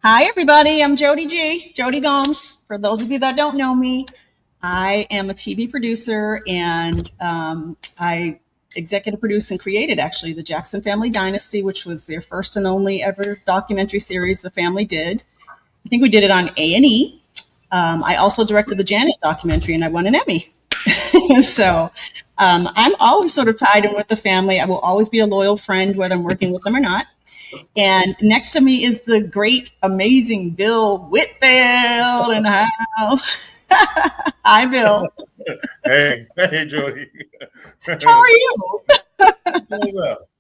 Hi, everybody. I'm Jodi Gomes. For those of you that don't know me, I am a TV producer and I executive produced and created actually the Jackson Family Dynasty, which was their first and only ever documentary series the family did. I think we did it on A&E. I also directed the Janet documentary and I won an Emmy. so I'm always sort of tied in with the family. I will always be a loyal friend, whether I'm working with them or not. And next to me is the great, amazing Bill Whitfield in the house. Hi, Bill. Hey, Jodi. How are you?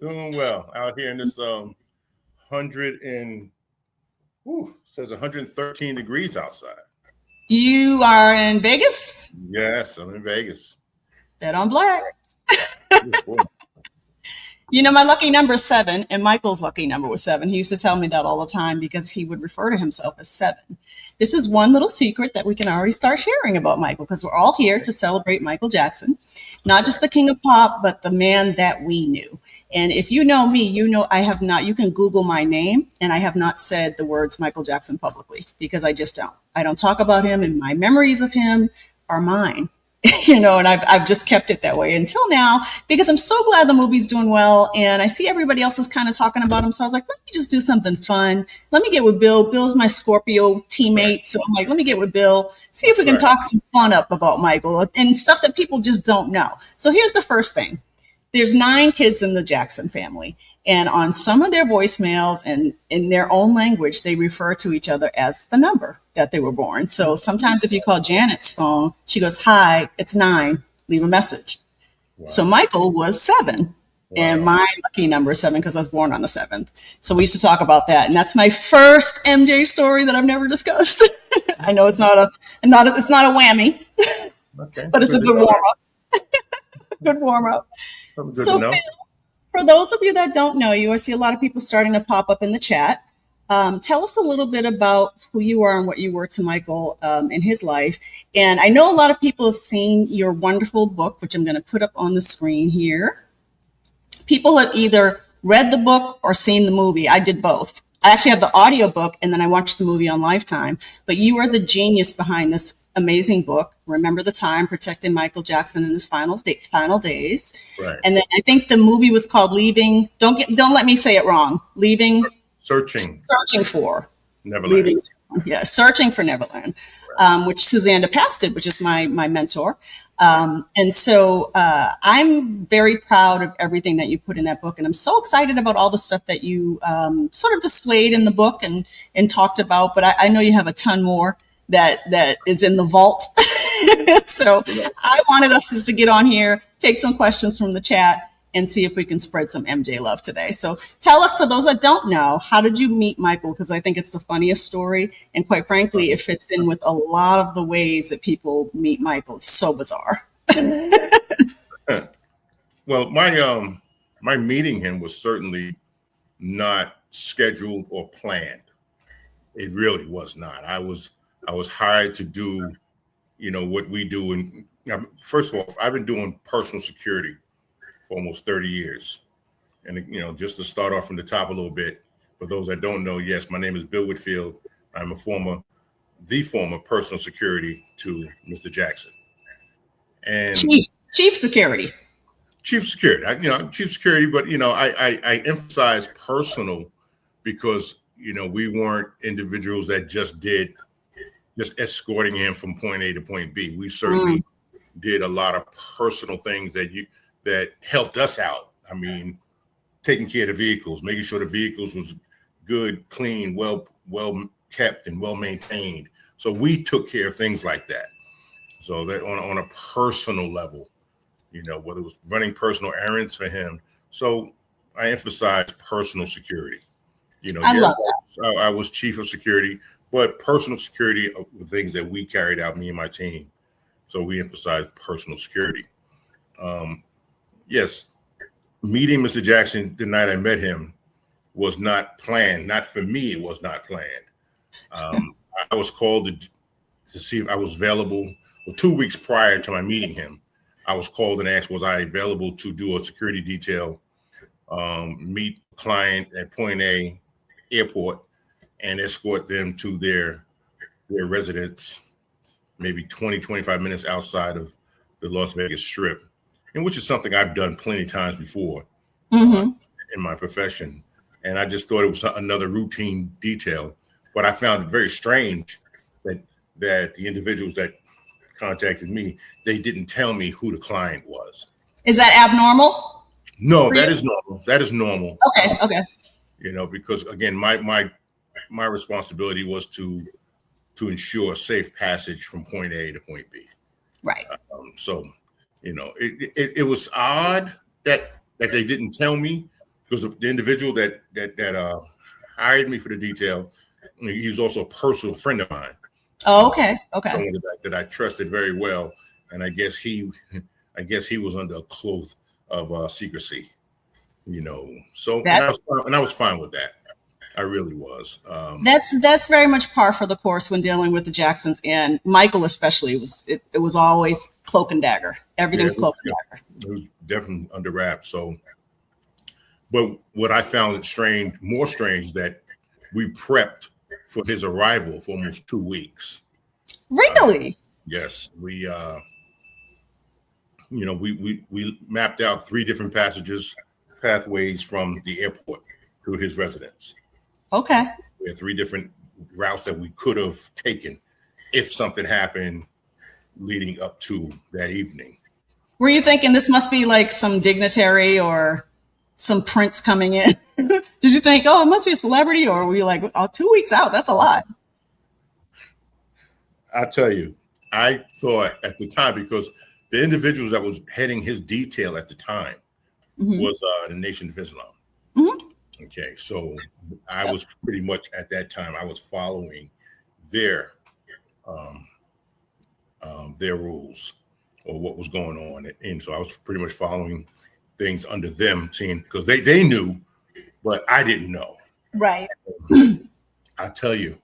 Doing well. Out here in this 100 and says 113 degrees outside. You are in Vegas? Yes, I'm in Vegas. Bet on black. You know, my lucky number is 7, and Michael's lucky number was 7. He used to tell me that all the time because he would refer to himself as 7. This is one little secret that we can already start sharing about Michael, because we're all here to celebrate Michael Jackson, not just the king of pop, but the man that we knew. And if you know me, you know I have not, you can Google my name, and I have not said the words Michael Jackson publicly because I just don't. I don't talk about him, and my memories of him are mine. And I've just kept it that way until now because I'm so glad the movie's doing well and I see everybody else is kind of talking about him. So I was like, let me just do something fun. Let me get with Bill. Bill's my Scorpio teammate. So I'm like, let me get with Bill, see if we can talk some fun up about Michael and stuff that people just don't know. So here's the first thing. There's 9 kids in the Jackson family. And on some of their voicemails and in their own language, they refer to each other as the number that they were born. So sometimes if you call Janet's phone, she goes, hi, it's 9, leave a message. Wow. So Michael was 7. Wow. And my lucky number is 7 because I was born on the 7th. So we used to talk about that. And that's my first MJ story that I've never discussed. I know it's not a whammy, okay, but it's a good warm-up. Good warm-up. So Bill, for those of you that don't know you, I see a lot of people starting to pop up in the chat. Tell us a little bit about who you are and what you were to Michael in his life. And I know a lot of people have seen your wonderful book, which I'm going to put up on the screen here. People have either read the book or seen the movie. I did both. I actually have the audio book and then I watched the movie on Lifetime. But you are the genius behind this amazing book, Remember the Time, Protecting Michael Jackson in His Final Days. Right. And then I think the movie was called Leaving. Don't let me say it wrong. Searching for Neverland. Searching for Neverland, which Suzanne DePass did, which is my mentor. And so I'm very proud of everything that you put in that book. And I'm so excited about all the stuff that you sort of displayed in the book and talked about. But I know you have a ton more that is in the vault. So I wanted us just to get on here, take some questions from the chat, and see if we can spread some MJ love today. So tell us, for those that don't know, how did you meet Michael? Because I think it's the funniest story. And quite frankly, it fits in with a lot of the ways that people meet Michael. It's so bizarre. Well, my meeting him was certainly not scheduled or planned. It really was not. I was hired to do, what we do. And first of all, I've been doing personal security for almost 30 years. And, just to start off from the top a little bit, for those that don't know, yes, my name is Bill Whitfield. I'm the former personal security to Mr. Jackson. And Chief security. Chief security, chief security, but, I emphasize personal because, we weren't individuals that just escorting him from point A to point B. We certainly did a lot of personal things that helped us out. I mean, taking care of the vehicles, making sure the vehicles was good, clean, well kept and well maintained. So we took care of things like that. So that on a personal level, whether it was running personal errands for him. So I emphasize personal security. I love that. I was chief of security, but personal security of the things that we carried out, me and my team. So we emphasize personal security. Yes, meeting Mr. Jackson the night I met him was not planned. Not for me, it was not planned. I was called to see if I was available. Well, 2 weeks prior to my meeting him, I was called and asked, was I available to do a security detail, meet a client at point A, airport, and escort them to their residence, maybe 20, 25 minutes outside of the Las Vegas Strip, and which is something I've done plenty of times before in my profession. And I just thought it was another routine detail. But I found it very strange that the individuals that contacted me, they didn't tell me who the client was. Is that abnormal? No, that is normal. That is normal. Okay. You know, because again, my responsibility was to ensure safe passage from point A to point B. Right. So, you know, it was odd that they didn't tell me, because the individual that hired me for the detail, he was also a personal friend of mine. Oh, okay. Someone that I trusted very well, and I guess he was under a cloth of secrecy, you know. So and I was fine with that. I really was. That's very much par for the course when dealing with the Jacksons, and Michael especially. It was always cloak and dagger. Everything's cloak and dagger. It was definitely under wraps. So, but what I found more strange, that we prepped for his arrival for almost 2 weeks. Really? Yes, we mapped out 3 different pathways from the airport to his residence. Okay. We had 3 different routes that we could have taken if something happened leading up to that evening. Were you thinking this must be like some dignitary or some prince coming in? Did you think, oh, it must be a celebrity? Or were you like, oh, 2 weeks out, that's a lot? I tell you, I thought at the time, because the individuals that was heading his detail at the time was the Nation of Islam. Okay, so I was pretty much at that time, I was following their rules or what was going on, and so I was pretty much following things under them, seeing, because they knew, but I didn't know. Right. I tell you,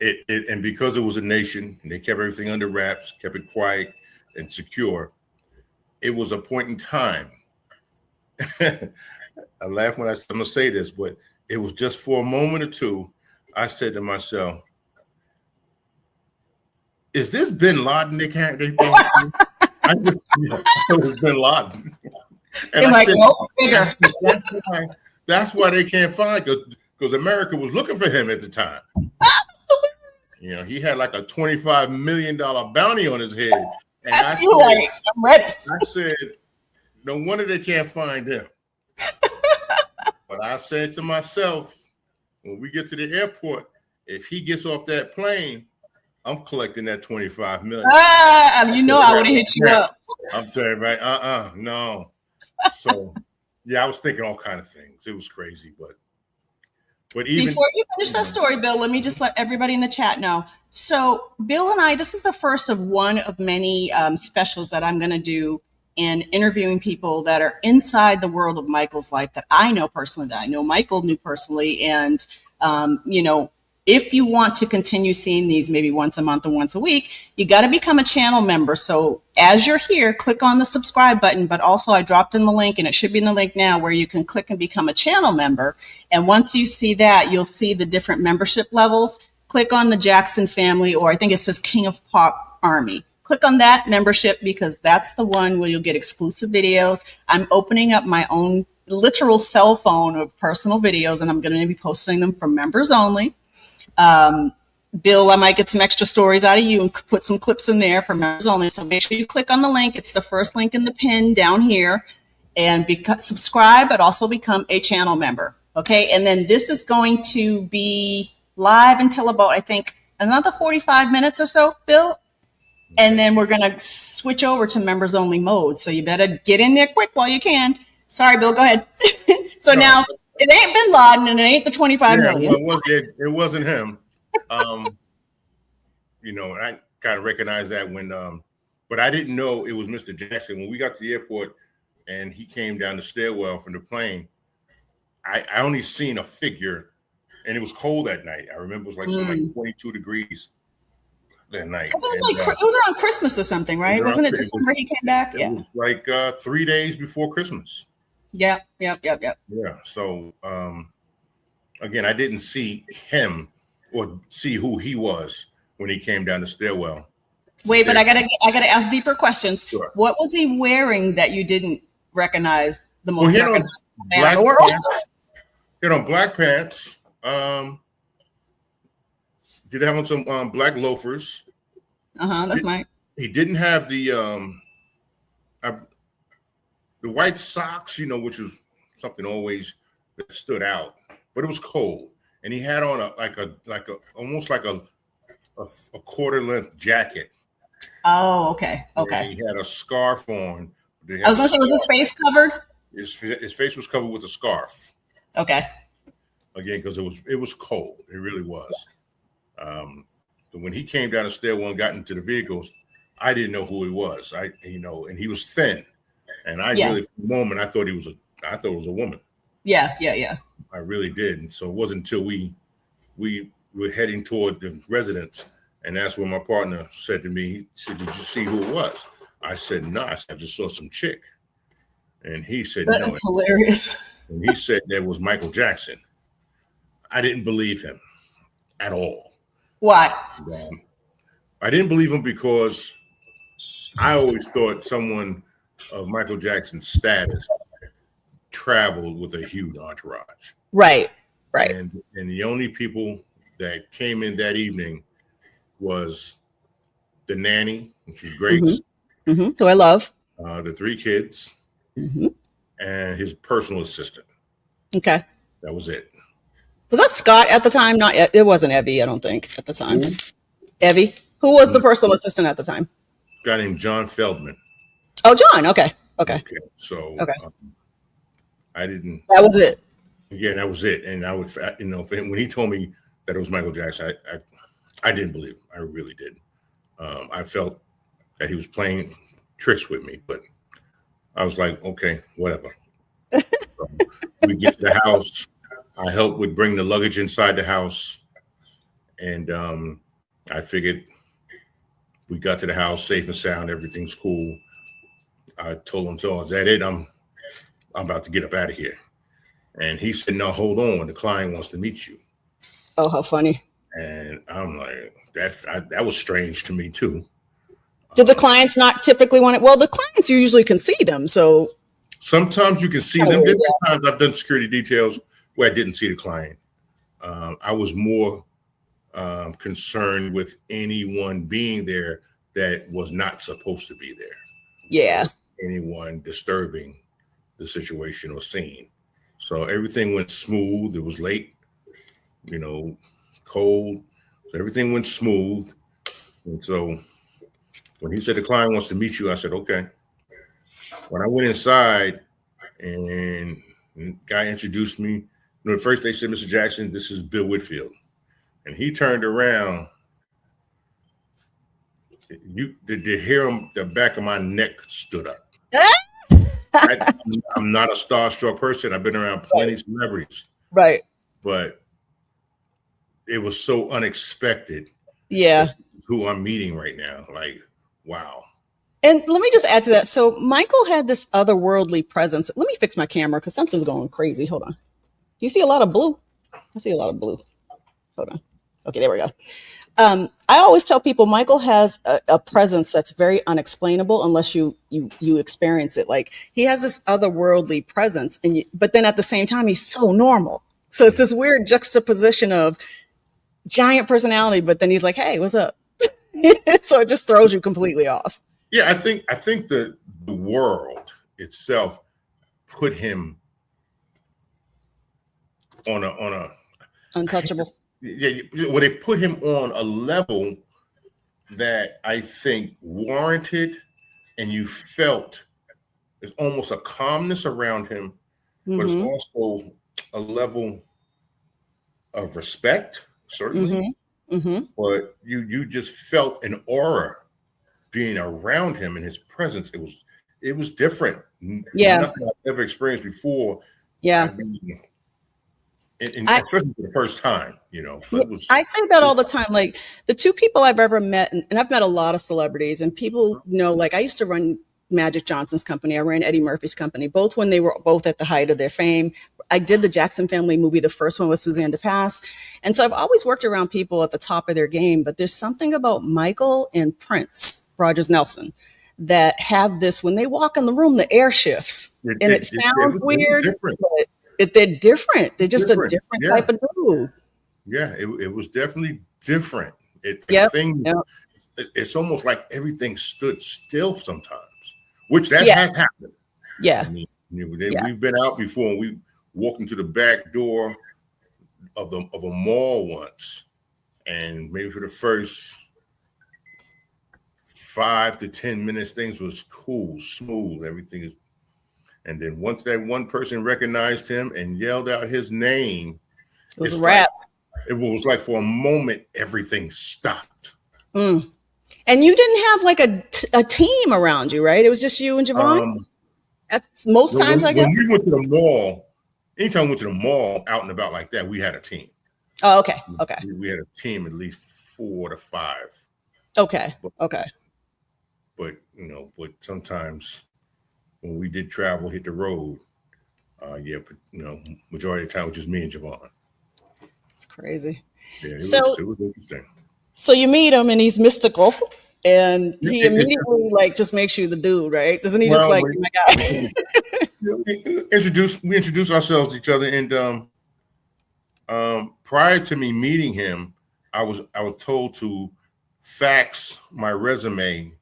it and because it was a nation and they kept everything under wraps, kept it quiet and secure, it was a point in time. I laugh when I'm going to say this, but it was just for a moment or two. I said to myself, "Is this Bin Laden?" They can't. It was Bin Laden. And I said, nope, bigger. That's why they can't find, because America was looking for him at the time. You know, he had like a $25 million bounty on his head. And I'm ready. I said, no wonder they can't find him. But I said to myself, when we get to the airport, if he gets off that plane, I'm collecting that $25 million. You know I would have hit you up. I'm saying, right? No. So, yeah, I was thinking all kind of things. It was crazy, but even before you finish that story, Bill, let me just let everybody in the chat know. So, Bill and I, this is the first of one of many specials that I'm going to do in interviewing people that are inside the world of Michael's life that I know personally, that I know Michael knew personally, and if you want to continue seeing these maybe once a month or once a week, you got to become a channel member. So as you're here, click on the subscribe button, but also I dropped in the link, and it should be in the link now, where you can click and become a channel member. And once you see that, you'll see the different membership levels. Click on the Jackson family, or I think it says King of Pop Army. Click on that membership, because that's the one where you'll get exclusive videos. I'm opening up my own literal cell phone of personal videos, and I'm going to be posting them for members only. Bill, I might get some extra stories out of you and put some clips in there for members only. So make sure you click on the link. It's the first link in the pin down here, and subscribe, but also become a channel member. Okay. And then this is going to be live until about, I think, another 45 minutes or so, Bill. And then we're going to switch over to members only mode. So you better get in there quick while you can. Sorry, Bill, go ahead. So now, it ain't Bin Laden, and it ain't the 25 million. Well, it wasn't him. I kind of recognized that when, but I didn't know it was Mr. Jackson. When we got to the airport and he came down the stairwell from the plane, I only seen a figure, and it was cold that night. I remember it was like 22 degrees that night. It was around Christmas or something, right? Wasn't it December he came back? Yeah. It was like 3 days before Christmas. Yeah. Yeah. So, again, I didn't see him or see who he was when he came down the stairwell. Wait, but I gotta ask deeper questions. Sure. What was he wearing that you didn't recognize the Well, most he had on recognizable man in black the world? pants. He had on black pants. Did have on some black loafers. That's Mike. He didn't have the white socks, which was something always that stood out, but it was cold, and he had on almost like a quarter length jacket. Oh, okay. And he had a scarf on. I was gonna say, was his face covered? His face was covered with a scarf. Okay. Again, because it was cold. It really was. But when he came down the stairwell and got into the vehicles, I didn't know who he was. And he was thin, and really, for the moment, I thought it was a woman. Yeah. I really did. And so it wasn't until we were heading toward the residence, and that's when my partner said to me, he said, "Did you see who it was?" I said, "No, I just saw some chick." And he said, "That's no. Hilarious." And he said that was Michael Jackson. I didn't believe him at all. Why? I didn't believe him because I always thought someone of Michael Jackson's status traveled with a huge entourage. Right. And the only people that came in that evening was the nanny, which was Grace. So I love the 3 kids, and his personal assistant. Okay. That was it. Was that Scott at the time? Not yet. It wasn't Evie, I don't think, at the time. Evie? Who was the personal assistant at the time? A guy named John Feldman. Oh, John. Okay. So I didn't. That was it. Yeah, that was it. And I would, when he told me that it was Michael Jackson, I didn't believe him. I really did. I felt that he was playing tricks with me, but I was like, okay, whatever. So we get to the house. I helped with bring the luggage inside the house, and I figured we got to the house safe and sound. Everything's cool. I told him, "So is that it? I'm about to get up out of here." And he said, "No, hold on. The client wants to meet you." Oh, how funny! And I'm like, that was strange to me too. Did the clients not typically want it? Well, the clients, you usually can see them, so sometimes you can see them. There's times I've done security details where I didn't see the client. I was more concerned with anyone being there that was not supposed to be there. Yeah. Anyone disturbing the situation or scene. So everything went smooth. It was late, cold. So everything went smooth. And so when he said the client wants to meet you, I said, okay. When I went inside and the guy introduced me, at first they said, "Mr. Jackson, this is Bill Whitfield." And he turned around. You did hear him? The back of my neck stood up. I'm not a starstruck person. I've been around plenty of celebrities. Right. But it was so unexpected. Yeah. Who I'm meeting right now. Like, wow. And let me just add to that. So Michael had this otherworldly presence. Let me fix my camera because something's going crazy. Hold on. Do you see a lot of blue? I see a lot of blue. Hold on. Okay, there we go. I always tell people Michael has a presence that's very unexplainable unless you experience it. Like he has this otherworldly presence, but then at the same time he's so normal. So it's this weird juxtaposition of giant personality, but then he's like, "Hey, what's up?" So it just throws you completely off. Yeah, I think the world itself put him on a untouchable. Yeah, well, they put him on a level that I think warranted, and you felt there's almost a calmness around him, but it's also a level of respect, certainly. But you just felt an aura being around him and his presence. It was different. Yeah, nothing I've ever experienced before. Yeah. I mean, especially for the first time, I say that all the time. Like the 2 people I've ever met, and I've met a lot of celebrities, and people know, like I used to run Magic Johnson's company. I ran Eddie Murphy's company, both when they were both at the height of their fame. I did the Jackson Family movie, the first one with Suzanne DePass. And so I've always worked around people at the top of their game, but there's something about Michael and Prince, Rogers Nelson, that have this, when they walk in the room, the air shifts. And it sounds weird, but they're different. They're just a different type of dude. Yeah, it was definitely different. It's almost like everything stood still sometimes, which has happened. Yeah. I mean, we've been out before and we walked into the back door of a mall once, and maybe for the first 5 to 10 minutes, things was cool, smooth, everything is. And then once that one person recognized him and yelled out his name, it was a wrap. It was like for a moment, everything stopped. Mm. And you didn't have like a team around you, right? It was just you and Javon? That's most times, I guess. When we went to the mall, anytime we went to the mall out and about like that, we had a team. Oh, okay. Okay. We had a team, at least 4 to 5. Okay. But sometimes when we did travel, hit the road, majority of the time it was just me and Javon. It's crazy. Yeah, it was interesting. So you meet him and he's mystical, and he immediately just makes you the dude, right? Doesn't he just oh my God? We introduced ourselves to each other, and prior to me meeting him, I was told to fax my resume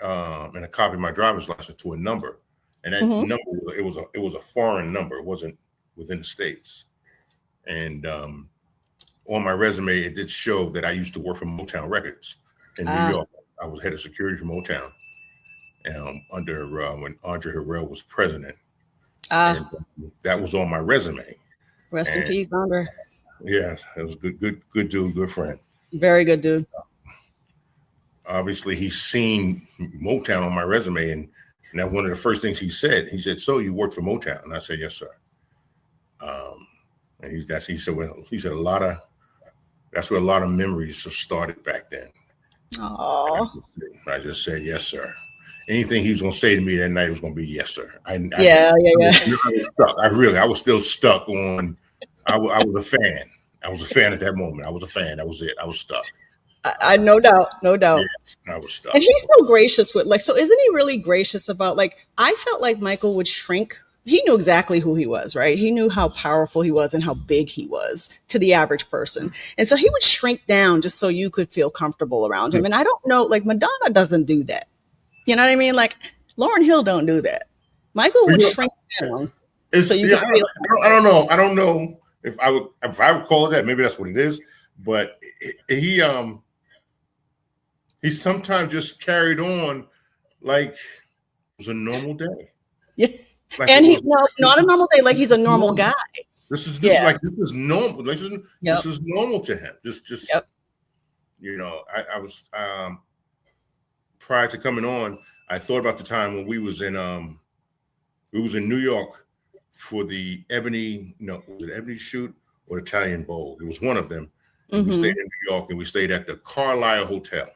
and a copy of my driver's license to a number, and that number it was a foreign number. It wasn't within the States, and on my resume it did show that I used to work for Motown Records in New York. I was head of security for Motown, under when Andre Harrell was president. And that was on my resume. Rest in peace, Andre. Yeah, it was good dude, good friend. Very good dude. Obviously, he's seen Motown on my resume, and that one of the first things he said, "So you worked for Motown?" And I said, "Yes, sir." And he said that's where a lot of memories have started back then. Oh. I just said, "Yes, sir." Anything he was going to say to me that night was going to be yes, sir. I was still stuck on. I was a fan. I was a fan at that moment. I was a fan. That was it. I was stuck. I no doubt. Yeah, I was stuck. And he's so gracious with so isn't he really gracious about I felt like Michael would shrink. He knew exactly who he was, right? He knew how powerful he was and how big he was to the average person. And so he would shrink down just so you could feel comfortable around him. And I don't know, Madonna doesn't do that. You know what I mean? Lauryn Hill don't do that. Michael would shrink down. So you I don't know. I don't know if I would call it that. Maybe that's what it is. But he sometimes just carried on like it was a normal day. Yeah. And he's not a normal day, he's a normal guy. This is normal. This is normal to him. I was prior to coming on, I thought about the time when we was in New York for the Ebony, was it Ebony shoot or Italian Vogue? It was one of them. Mm-hmm. We stayed in New York and we stayed at the Carlisle Hotel.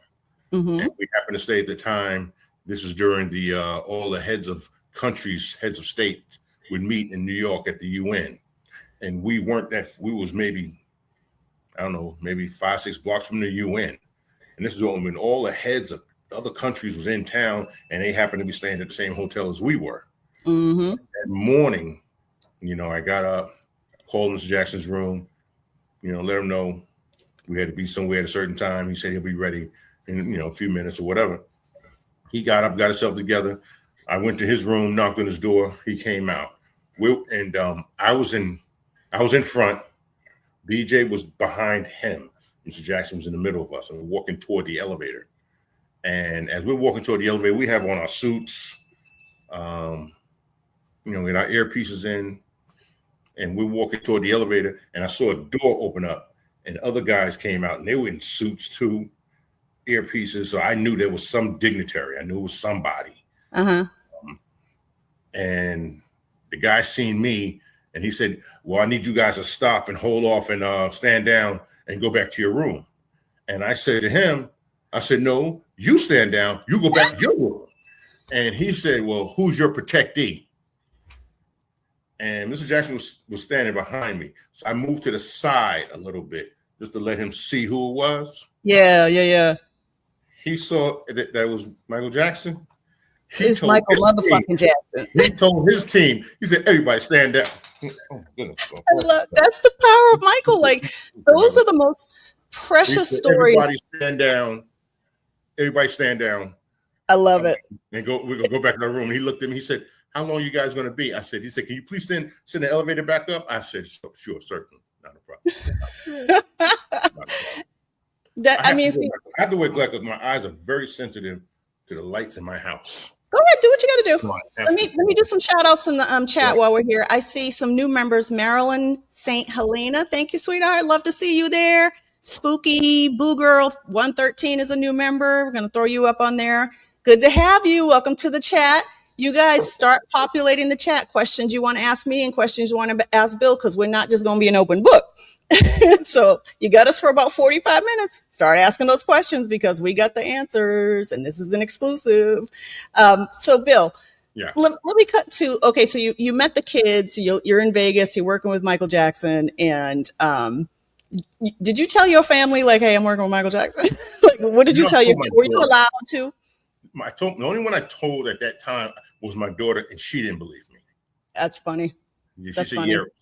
Mm-hmm. And we happened to stay at the time. This is during the all the heads of countries, heads of state would meet in New York at the UN. And we was maybe, I don't know, maybe 5-6 blocks from the UN. And this is when all the heads of other countries was in town and they happened to be staying at the same hotel as we were. Mm-hmm. That morning, I got up, called Mr. Jackson's room, let him know we had to be somewhere at a certain time. He said he'll be ready in, a few minutes or whatever. He got up, got himself together. I went to his room, knocked on his door. He came out. I was in front. BJ was behind him. Mr. Jackson was in the middle of us, and we're walking toward the elevator. And as we're walking toward the elevator, we have on our suits, with our earpieces in, and we're walking toward the elevator, and I saw a door open up, and other guys came out, and they were in suits too, earpieces. So I knew there was some dignitary. I knew it was somebody. Uh-huh. And the guy seen me, and he said, "Well, I need you guys to stop and hold off and stand down and go back to your room." And I said to him, "No, you stand down. You go back to your room." And he said, "Well, who's your protectee?" and Mr. Jackson was standing behind me. So I moved to the side a little bit just to let him see who it was. Yeah. He saw that was Michael Jackson. It's Michael motherfucking Jackson. He told his team, he said, everybody stand down. Oh, goodness. That's the power of Michael. Like, those are the most precious stories. Everybody stand down. Everybody stand down. I love it. And we're going to go back to the room. And he looked at me. He said, how long are you guys going to be? He said, can you please send the elevator back up? I said, sure, certainly. Not a problem. I have to wear glasses because my eyes are very sensitive to the lights in my house. Go ahead, do what you got to do. Let me do some shout outs in the chat while we're here. I see some new members. Marilyn St. Helena. Thank you, sweetheart. Love to see you there. Spooky Boo Girl 113 is a new member. We're going to throw you up on there. Good to have you. Welcome to the chat. You guys start populating the chat. Questions you want to ask me and questions you want to ask Bill, because we're not just going to be an open book. So you got us for about 45 minutes. Start asking those questions because we got the answers and this is an exclusive. So Bill, let me cut to, okay, so you met the kids, you're in Vegas, you're working with Michael Jackson, and did you tell your family, like, hey, I'm working with Michael Jackson? Like, what did you tell were you allowed to? The only one I told at that time was my daughter, and she didn't believe me. That's funny. She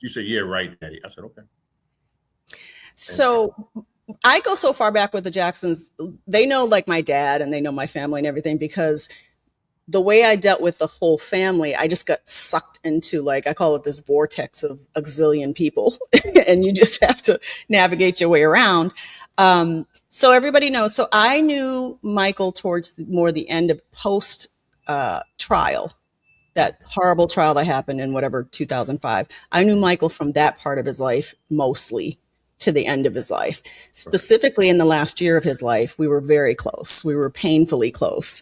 said, yeah, right, Daddy. I said, okay. So I go so far back with the Jacksons. They know, like, my dad, and they know my family and everything, because the way I dealt with the whole family, I just got sucked into, like, I call it this vortex of a zillion people, and you just have to navigate your way around. So everybody knows. So I knew Michael towards more the end of post trial, that horrible trial that happened in 2005. I knew Michael from that part of his life mostly to the end of his life. Specifically in the last year of his life, we were very close. We were painfully close.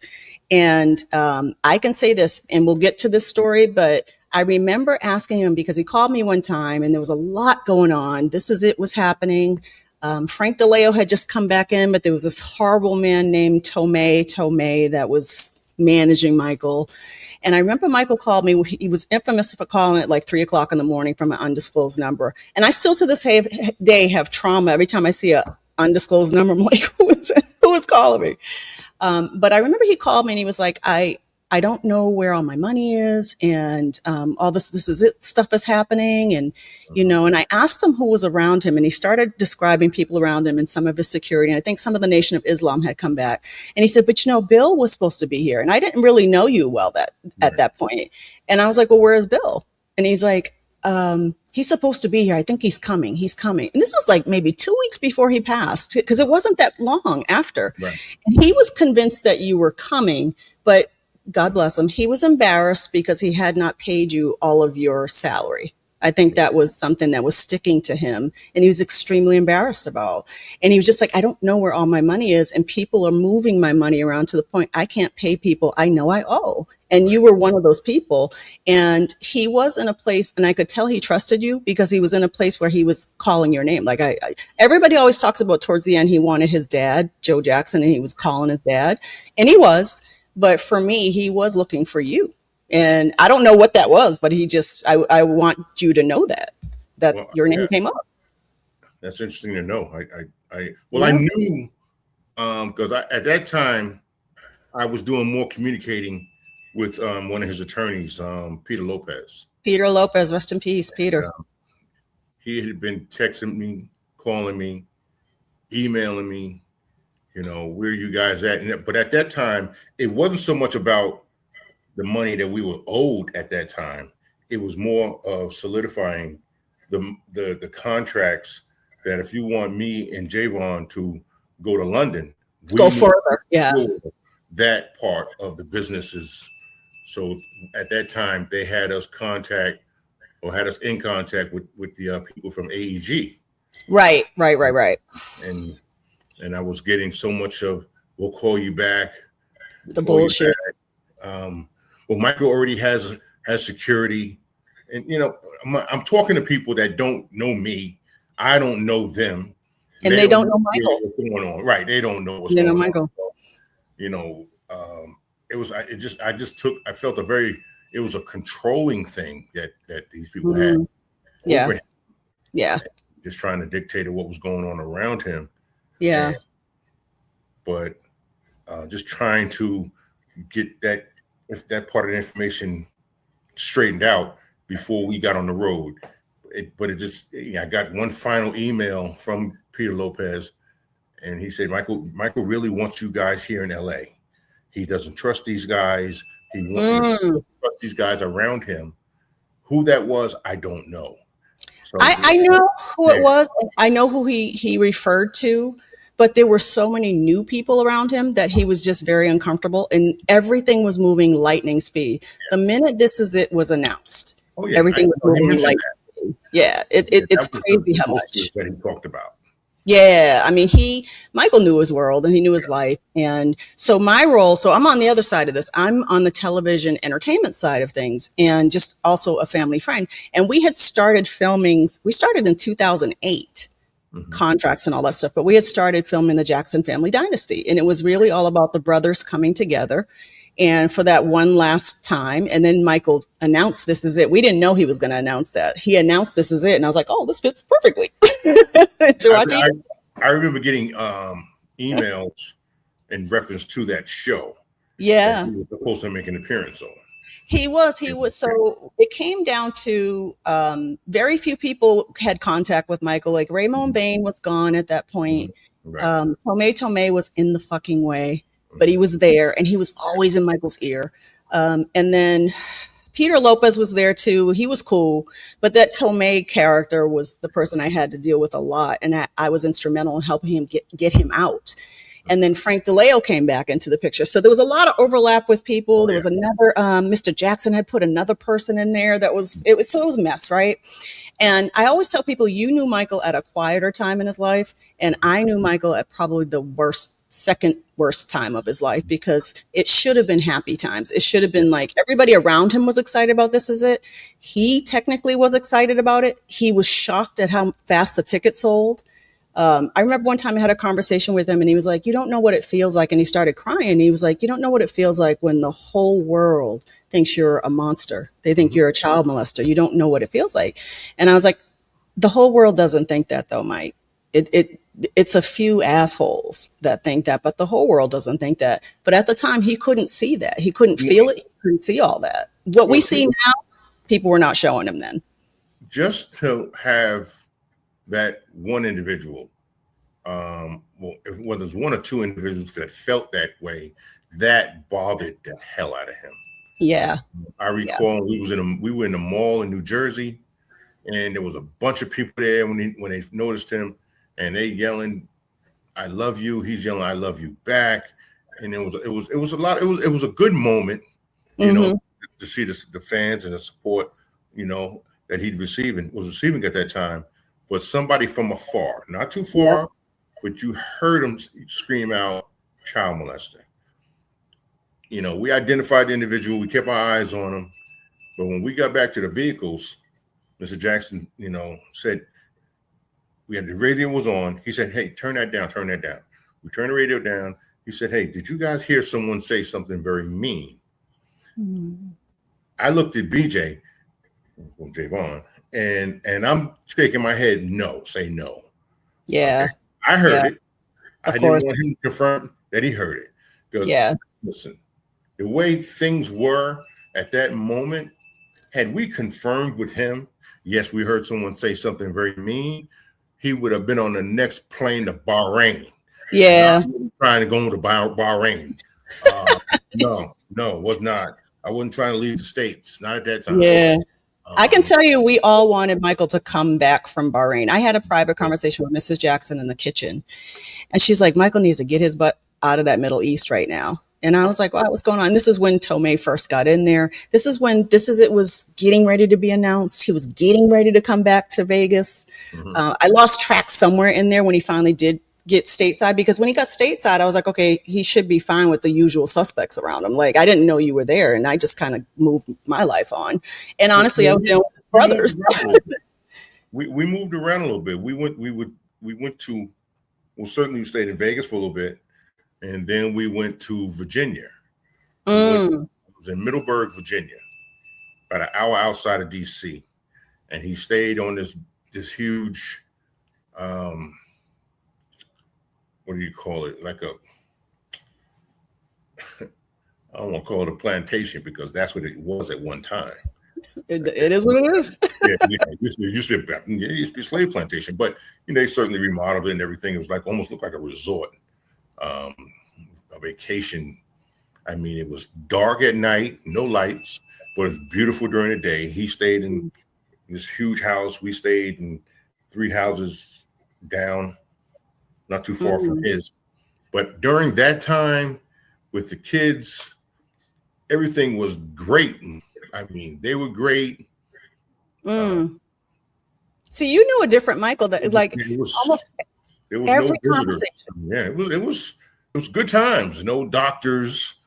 And I can say this, and we'll get to this story, but I remember asking him, because he called me one time and there was a lot going on. Was happening. Frank DeLeo had just come back in, but there was this horrible man named Tomei that was managing Michael. And I remember Michael called me. He was infamous for calling at like 3:00 in the morning from an undisclosed number. And I still to this day have trauma every time I see an undisclosed number. I'm like, who is calling me? But I remember he called me and he was like, I don't know where all my money is, and all this is it stuff is happening. And, and I asked him who was around him, and he started describing people around him and some of his security. And I think some of the Nation of Islam had come back, and he said, but Bill was supposed to be here. And I didn't really know you well at that point. And I was like, well, where is Bill? And he's like, he's supposed to be here. I think he's coming. He's coming. And this was like maybe 2 weeks before he passed, because it wasn't that long after. Right. And he was convinced that you were coming, but God bless him, he was embarrassed because he had not paid you all of your salary. I think that was something that was sticking to him, and he was extremely embarrassed about. And he was just like, I don't know where all my money is, and people are moving my money around to the point I can't pay people I know I owe. And you were one of those people. And he was in a place, and I could tell he trusted you because he was in a place where he was calling your name. Like everybody always talks about towards the end, he wanted his dad, Joe Jackson, and he was calling his dad, and he was. But for me, he was looking for you. And I don't know what that was, but I want you to know that your name came up. That's interesting to know. I knew, because at that time, I was doing more communicating with one of his attorneys, Peter Lopez. Peter Lopez, rest in peace, Peter. He had been texting me, calling me, emailing me, where are you guys at? But at that time, it wasn't so much about the money that we were owed at that time. It was more of solidifying the contracts that if you want me and Javon to go to London, go further. Yeah. That part of the businesses. So at that time, they had us in contact with the people from AEG. Right. And I was getting so much of, we'll call you back. The bullshit. Well, Michael already has security. And, I'm talking to people that don't know me. I don't know them. And they don't know Michael. What's going on. Right. They don't know what's going on. Michael. So, I felt a very, it was a controlling thing that these people had Yeah. over him, Yeah. just trying to dictate what was going on around him. Yeah. But just trying to get that part of the information straightened out before we got on the road. I got one final email from Peter Lopez, and he said, Michael really wants you guys here in LA. He doesn't trust these guys. He wants to trust these guys around him. Who that was, I don't know. So I know who it was. I know who he referred to, but there were so many new people around him that he was just very uncomfortable, and everything was moving lightning speed. The minute This Is It was announced, everything was moving lightning speed. Yeah, it's crazy how much that he talked about. Yeah, I mean, Michael knew his world and he knew his life. And so my role, so I'm on the other side of this. I'm on the television entertainment side of things and just also a family friend. And we had started filming, we started in 2008, contracts and all that stuff, but we had started filming the Jackson Family Dynasty. And it was really all about the brothers coming together. And for that one last time, and then Michael announced This Is It. We didn't know he was going to announce that. He announced This Is It. And I was like, oh, this fits perfectly. I remember getting emails in reference to that show. Yeah. He was supposed to make an appearance on. He was. So it came down to very few people had contact with Michael. Like Raymond Bain was gone at that point. Right. Tomei was in the fucking way, but he was there and he was always in Michael's ear. And then Peter Lopez was there too. He was cool, but that Tomei character was the person I had to deal with a lot, and I was instrumental in helping him get him out. And then Frank DeLeo came back into the picture. So there was a lot of overlap with people. There was another, Mr. Jackson had put another person in there it was a mess, right? And I always tell people, you knew Michael at a quieter time in his life. And I knew Michael at probably the second worst time of his life, because it should have been happy times. It should have been like everybody around him was excited about This Is It. He technically was excited about it. He was shocked at how fast the ticket sold. I remember one time I had a conversation with him and he was like, you don't know what it feels like. And he started crying. He was like, you don't know what it feels like when the whole world thinks you're a monster. They think you're a child molester. You don't know what it feels like. And I was like, the whole world doesn't think that though, Mike. It's a few assholes that think that, but the whole world doesn't think that. But at the time he couldn't see that. He couldn't feel it. He couldn't see all that. What we see now, people were not showing him then. Just to have that one individual, whether it's one or two individuals that felt that way, that bothered the hell out of him. Yeah. I recall we were in the mall in New Jersey, and there was a bunch of people there when they noticed him, and they yelling, "I love you." He's yelling, "I love you" back, and it was a good moment, you know, to see the fans and the support, you know, that was receiving at that time. But somebody from afar, not too far, but you heard him scream out, "Child molester." You know, we identified the individual, we kept our eyes on him, but when we got back to the vehicles, Mr. Jackson, you know, said, the radio was on. He said, "Hey, turn that down, turn that down." We turned the radio down. He said, "Hey, did you guys hear someone say something very mean?" I looked at BJ, well, Javon, and I'm shaking my head, no, say no. Yeah. Okay. I heard it. I Of didn't course. want him to confirm that he heard it. Because listen, the way things were at that moment, had we confirmed with him, yes, we heard someone say something very mean, he would have been on the next plane to Bahrain. Yeah. Trying to go to Bahrain. No, was not. I wasn't trying to leave the States. Not at that time. Yeah. I can tell you, we all wanted Michael to come back from Bahrain. I had a private conversation with Mrs. Jackson in the kitchen, and she's like, Michael needs to get his butt out of that Middle East right now. And I was like, wow, what's going on? This is when Tomei first got in there. This is when It was getting ready to be announced. He was getting ready to come back to Vegas. I lost track somewhere in there when he finally did get stateside, because when he got stateside, I was like, okay, he should be fine with the usual suspects around him. Like, I didn't know you were there, and I just kind of moved my life on. And honestly, I was dealing with brothers. We moved around a little bit. We went to, well, certainly we stayed in Vegas for a little bit, and then we went to Virginia. It was in Middleburg, Virginia. about an hour outside of DC, and he stayed on this huge, what do you call it? Like a, I don't want to call it a plantation because that's what it was at one time. It is what it is. It used to be a slave plantation, but they certainly remodeled it and everything. It was like almost looked like a resort, a vacation. I mean, it was dark at night, no lights, but it's beautiful during the day. He stayed in this huge house. We stayed in 3 houses down, not too far from his. But during that time with the kids, everything was great. I mean, they were great. See, you knew a different Michael that like almost every no conversation. Yeah, it was good times. No doctors.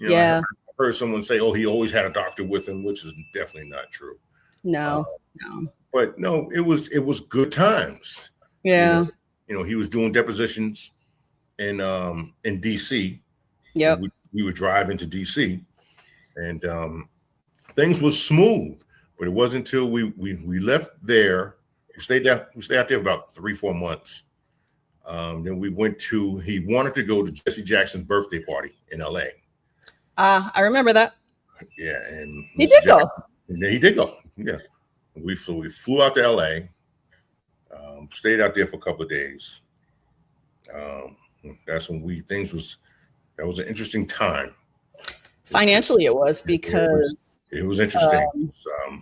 I heard someone say, "Oh, he always had a doctor with him," which is definitely not true. No. But no, it was good times. Yeah. He was doing depositions in DC. Yep. We would drive into DC, and things was smooth. But it wasn't until we left there. We stayed out there about 3-4 months. Then we went to. He wanted to go to Jesse Jackson's birthday party in LA. I remember that. Yeah, and he did go. Yeah, he did go. Yeah, we flew out to LA. Stayed out there for a couple of days. That's when that was an interesting time. Financially, it was because it was interesting.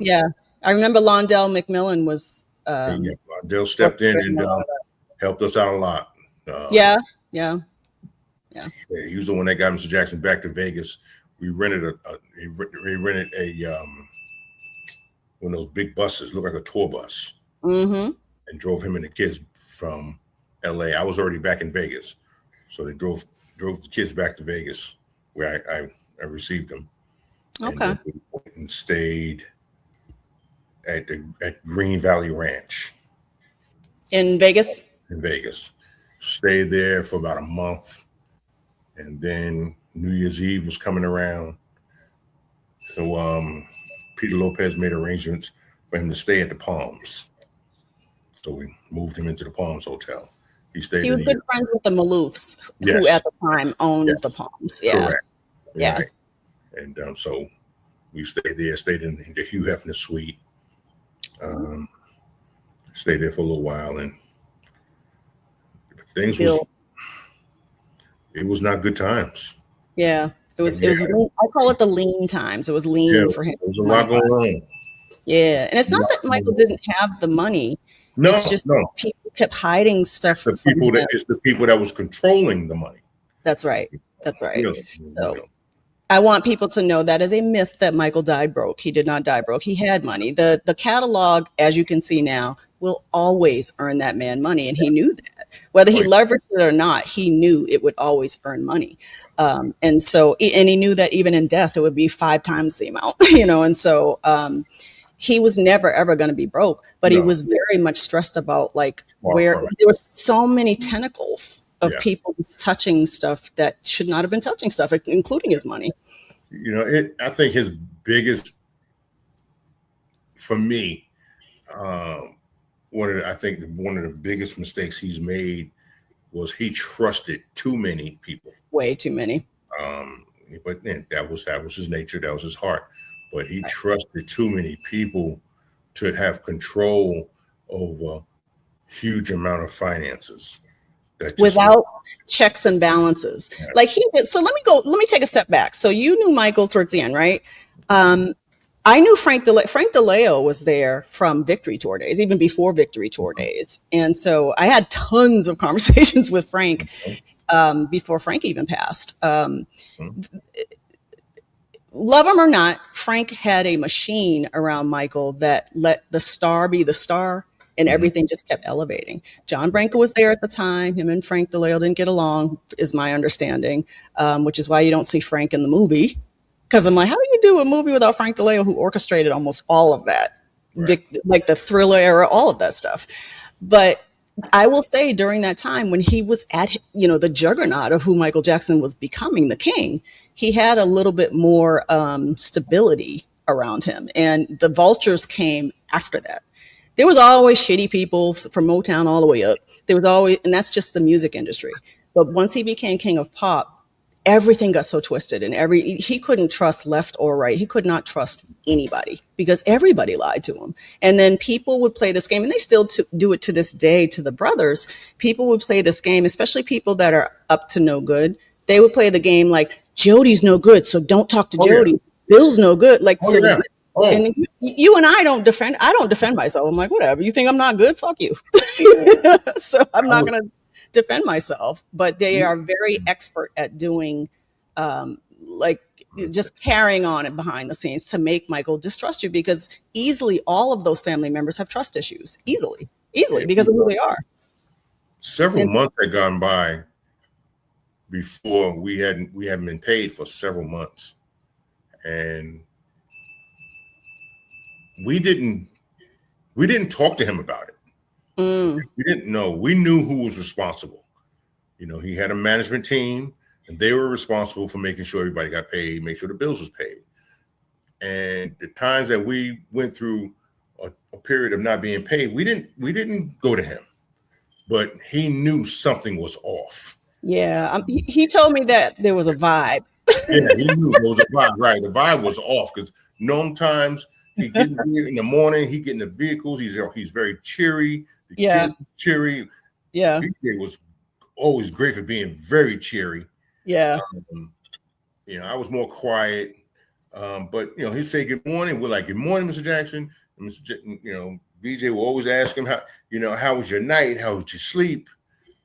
Yeah, I remember Londell McMillan was. Londell stepped in and helped us out a lot. Yeah. He was the one that got Mr. Jackson back to Vegas. We rented one of those big buses, looked like a tour bus, and drove him and the kids from LA. I was already back in Vegas, so they drove the kids back to Vegas, where I received them. Okay. And stayed at Green Valley Ranch in Vegas. Stayed there for about a month. And then New Year's Eve was coming around. So Peter Lopez made arrangements for him to stay at the Palms. So we moved him into the Palms Hotel. He was good friends with the Maloofs, who at the time owned the Palms. Yeah. Correct. Yeah. Right. And so we stayed in the Hugh Hefner suite. Stayed there for a little while, and it was not good times. Yeah, it was. I call it the lean times. It was lean for him. There was a lot going on. Yeah, and it's not that Michael didn't have the money. No, it's just people kept hiding stuff. It's the people that was controlling the money. That's right. So I want people to know that is a myth that Michael died broke. He did not die broke. He had money. The catalog, as you can see now, will always earn that man money, and he knew that. Whether he leveraged it or not, he knew it would always earn money. And he knew that even in death, it would be 5 times the amount, and so he was never, ever going to be broke, but he was very much stressed about where there were so many tentacles of people just touching stuff that should not have been touching stuff, including his money. I think his biggest, for me, one of the biggest mistakes he's made was he trusted too many people. Way too many. But then that was his nature. That was his heart. But he trusted too many people to have control over huge amount of finances. Without checks and balances. Yeah. Like he did. So let me take a step back. So you knew Michael towards the end, right? I knew Frank DeLeo was there from Victory Tour days, even before Victory Tour days. And so I had tons of conversations with Frank before Frank even passed. Love him or not, Frank had a machine around Michael that let the star be the star, and everything just kept elevating. John Branca was there at the time. Him and Frank DeLeo didn't get along, is my understanding, which is why you don't see Frank in the movie. Because I'm like, how do you do a movie without Frank DeLeo, who orchestrated almost all of that, like the Thriller era, all of that stuff. But I will say during that time when he was at, the juggernaut of who Michael Jackson was becoming, the king, he had a little bit more stability around him. And the vultures came after that. There was always shitty people from Motown all the way up. There was always, and that's just the music industry. But once he became king of pop, everything got so twisted, and he couldn't trust left or right. He could not trust anybody because everybody lied to him. And then people would play this game, and they still do it to this day to the brothers. People would play this game, especially people that are up to no good. They would play the game like, Jodi's no good, so don't talk to Jodi. Yeah. Bill's no good, like so. Yeah. And you and I don't defend myself. I'm like, whatever. You think I'm not good? Fuck you. So I'm not going to defend myself. But they are very expert at doing, like, just carrying on it behind the scenes to make Michael distrust you, because easily all of those family members have trust issues. Easily because of who they are. Several months had gone by before we hadn't been paid for several months, and we didn't talk to him about it. We didn't know. We knew who was responsible. You know, he had a management team, and they were responsible for making sure everybody got paid, make sure the bills was paid. And the times that we went through a period of not being paid, we didn't go to him, but he knew something was off. Yeah, he told me that there was a vibe. Yeah, he knew there was a vibe. Right, the vibe was off because times. He gets in the morning. He get in the vehicles. He's very cheery. The kids cheery. Yeah, BJ was always great for being very cheery. Yeah. I was more quiet, but he'd say good morning. We're like, good morning, Mr. Jackson. And BJ will always ask him how was your night? How was your sleep?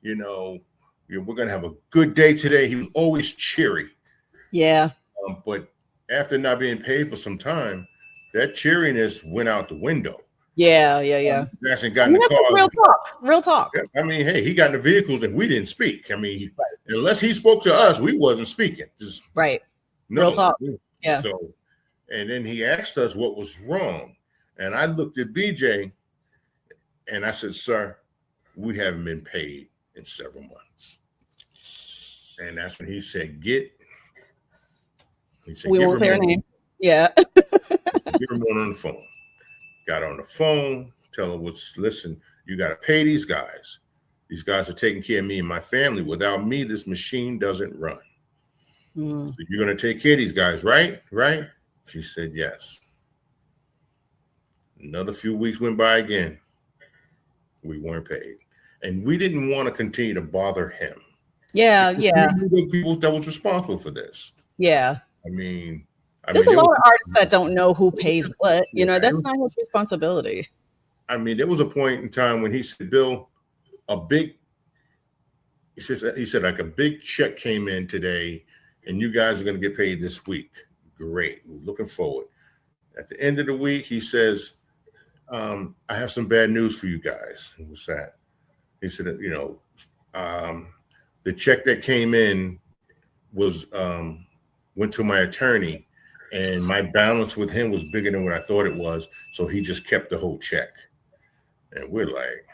We're gonna have a good day today. He was always cheery. Yeah. But after not being paid for some time, that cheeriness went out the window. Yeah. Jackson got in the car. Real talk. I mean, hey, he got in the vehicles and we didn't speak. I mean, unless he spoke to us, we wasn't speaking. Right. Real talk. Yeah. So, and then he asked us what was wrong. And I looked at BJ and I said, sir, we haven't been paid in several months. And that's when he said, we won't say her name. Yeah. Get him on the phone. Got on the phone, tell her listen, you got to pay these guys. These guys are taking care of me and my family. Without me, this machine doesn't run. So you're going to take care of these guys, right? Right? She said, yes. Another few weeks went by again. We weren't paid. And we didn't want to continue to bother him. Yeah. We knew the people that was responsible for this. Yeah. There's a lot of artists that don't know who pays what. That's not his responsibility. I mean, there was a point in time when he said, Bill, he said like a big check came in today and you guys are going to get paid this week. Great. We're looking forward. At the end of the week, he says, I have some bad news for you guys. What's that? He said, the check that came in was went to my attorney. And my balance with him was bigger than what I thought it was. So he just kept the whole check. And we're like.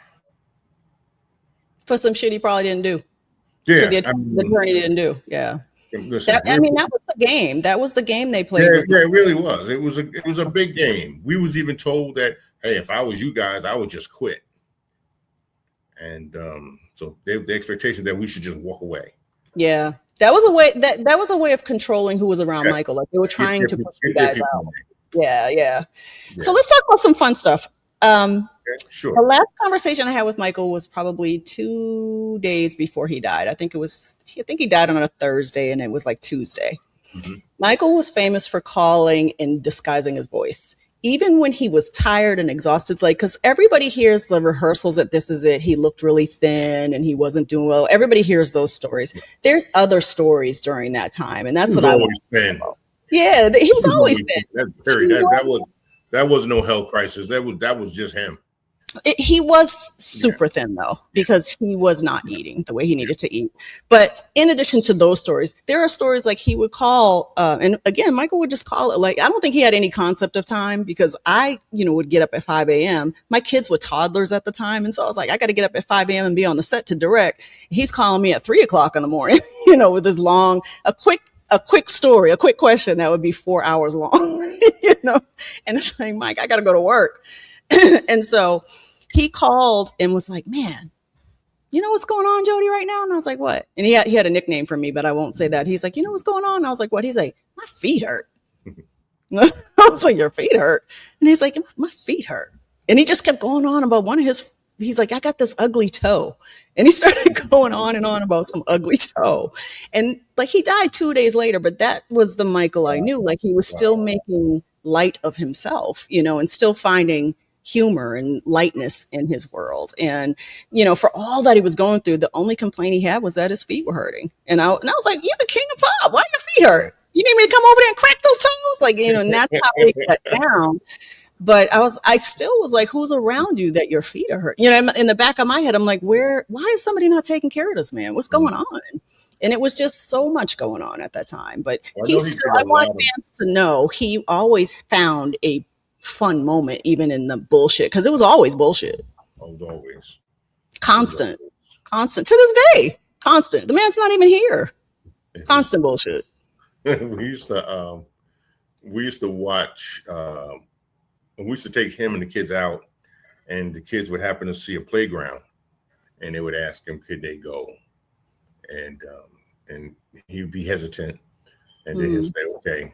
For some shit he probably didn't do. Yeah. The attorney didn't do. Yeah. Listen, that was the game. That was the game they played. Yeah, it really was. It was a big game. We was even told that, hey, if I was you guys, I would just quit. And so the expectation that we should just walk away. Yeah. That was a way of controlling who was around Michael. Like they were trying to push you guys out. Yeah. So let's talk about some fun stuff. Sure. The last conversation I had with Michael was probably 2 days before he died. I think he died on a Thursday and it was like Tuesday. Mm-hmm. Michael was famous for calling and disguising his voice. Even when he was tired and exhausted, like, because everybody hears the rehearsals that this is it. He looked really thin and he wasn't doing well. Everybody hears those stories. There's other stories during that time. And that's what I want to talk about. Yeah, he was always thin. That was no health crisis. That was just him. He was super thin, though, because he was not eating the way he needed to eat. But in addition to those stories, there are stories like he would call, and again, Michael would just call it. Like, I don't think he had any concept of time because I, would get up at 5 a.m. My kids were toddlers at the time. And so I was like, I got to get up at 5 a.m. and be on the set to direct. He's calling me at 3 o'clock in the morning, with his a quick a quick story, a quick question that would be 4 hours long, you know? And it's like, Mike, I got to go to work. And so he called and was like, man, you know what's going on, Jodi, right now? And I was like, what? And he had a nickname for me, but I won't say that. He's like, you know what's going on? And I was like, what? He's like, my feet hurt. I was like, your feet hurt? And he's like, my feet hurt. And he just kept going on about one of his, he's like, I got this ugly toe. And he started going on and on about some ugly toe. And like he died 2 days later, but that was the Michael I knew. Like he was still making light of himself, you know, and still finding humor and lightness in his world. And, you know, for all that he was going through, the only complaint he had was that his feet were hurting. And I was like, you're the king of pop. Why are your feet hurt? You need me to come over there and crack those toes? Like, you know, and that's how we cut down. But I still was like, who's around you that your feet are hurt? You know, in the back of my head, I'm like, why is somebody not taking care of this man? What's going on? And it was just so much going on at that time. But I want fans to know he always found a fun moment, even in the bullshit, because it was always bullshit. Always. Constant to this day. Constant. The man's not even here. Constant bullshit. we used to watch. We used to take him and the kids out, and the kids would happen to see a playground, and they would ask him, could they go? And he'd be hesitant, and then he'd say, okay.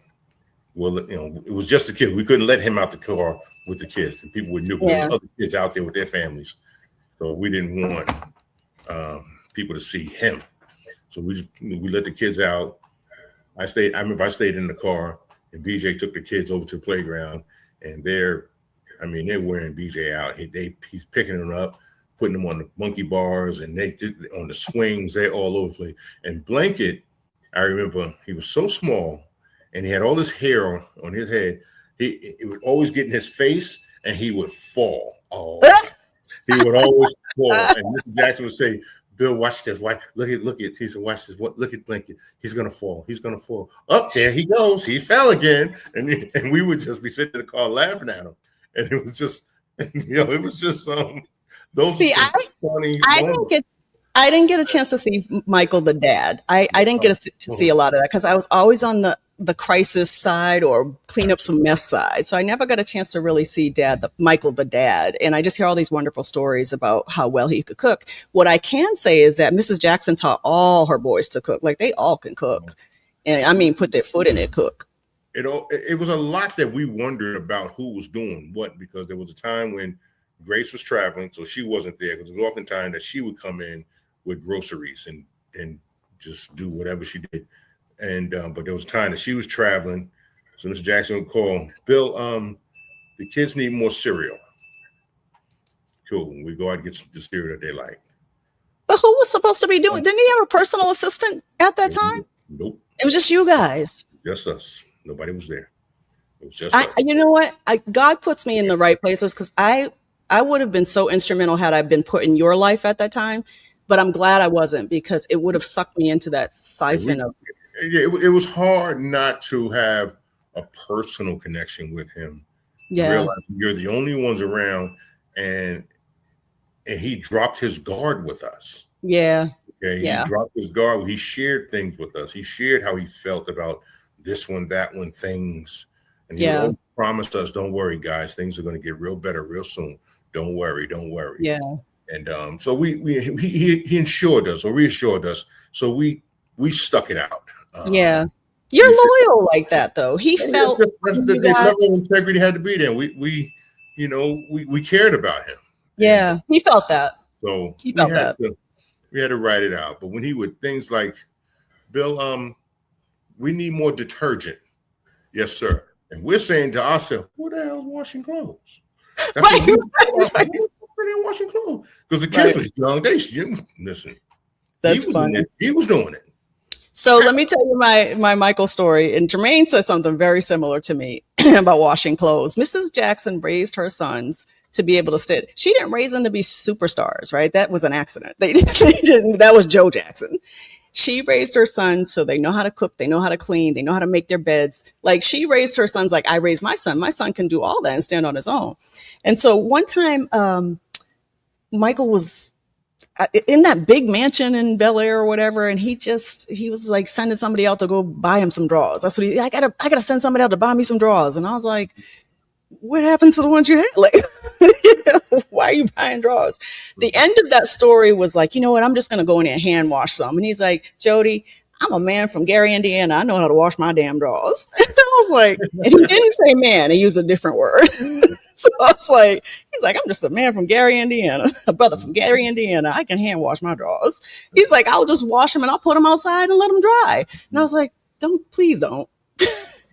Well, you know, it was just the kid. We couldn't let him out the car with the kids. And people would know there were other kids out there with their families. So we didn't want people to see him. So we let the kids out. I remember I stayed in the car, and BJ took the kids over to the playground, and they're wearing BJ out. He's picking them up, putting them on the monkey bars, and they on the swings. They're all over the place. And Blanket, I remember he was so small, and he had all this hair on his head. It would always get in his face, and he would fall. Oh, he would always fall. And Mr. Jackson would say, Bill, watch this. Look at. He said, watch this. Look at Blanket. He's gonna fall. He's gonna fall. Up there he goes. He fell again. And we would just be sitting in the car laughing at him. And it was just, it was just those. See, I didn't get a chance to see Michael the dad. I didn't get to see a lot of that because I was always on the crisis side or clean up some mess side. So I never got a chance to really see Michael the dad. And I just hear all these wonderful stories about how well he could cook. What I can say is that Mrs. Jackson taught all her boys to cook. Like they all can cook. And I mean, put their foot in it, cook. It was a lot that we wondered about who was doing what, because there was a time when Grace was traveling, so she wasn't there, because it was often time that she would come in with groceries and just do whatever she did. And but there was a time that she was traveling, so Mr. Jackson would call, Bill, the kids need more cereal. Cool. We go out and get the cereal that they like. But who was supposed to be doing? Didn't he have a personal assistant at that time? Nope. It was just you guys. Just us. Nobody was there. It was just us. You know what? God puts me in the right places, because I would have been so instrumental had I been put in your life at that time. But I'm glad I wasn't, because it would have sucked me into that siphon of. It was hard not to have a personal connection with him. Yeah. Realize you're the only ones around, and he dropped his guard with us. Yeah. Okay. Yeah. He dropped his guard. He shared things with us. He shared how he felt about this one, that one, things. And he promised us, don't worry, guys, things are going to get real better real soon. Don't worry. Yeah. And so he ensured us, or reassured us. So we stuck it out. Yeah. You're loyal like that, though. He felt the level of integrity had to be there. We cared about him. Yeah. And he felt that. So he felt that. We had to write it out. But when he would things like, Bill, we need more detergent. Yes, sir. And we're saying to ourselves, who the hell is washing clothes? Right. Washing clothes. Because the kids was young. Listen. That's funny. He was doing it. So let me tell you my Michael story. And Jermaine said something very similar to me about washing clothes. Mrs. Jackson raised her sons to be able to stay. She didn't raise them to be superstars, right? That was an accident. They didn't. That was Joe Jackson. She raised her sons so they know how to cook, they know how to clean, they know how to make their beds. Like she raised her sons like I raised my son. My son can do all that and stand on his own. And so one time, Michael was, in that big mansion in Bel Air or whatever, and he was like sending somebody out to go buy him some drawers. That's what I gotta send somebody out to buy me some drawers. And I was like, what happened to the ones you had? Like, why are you buying drawers? The end of that story was like, you know what? I'm just gonna go in there and hand wash some. And he's like, Jodi, I'm a man from Gary, Indiana. I know how to wash my damn drawers. And I was like, and he didn't say man, he used a different word. So I was like, he's like, I'm just a man from Gary, Indiana, a brother from Gary, Indiana. I can hand wash my drawers. He's like, I'll just wash them and I'll put them outside and let them dry. And I was like, please don't.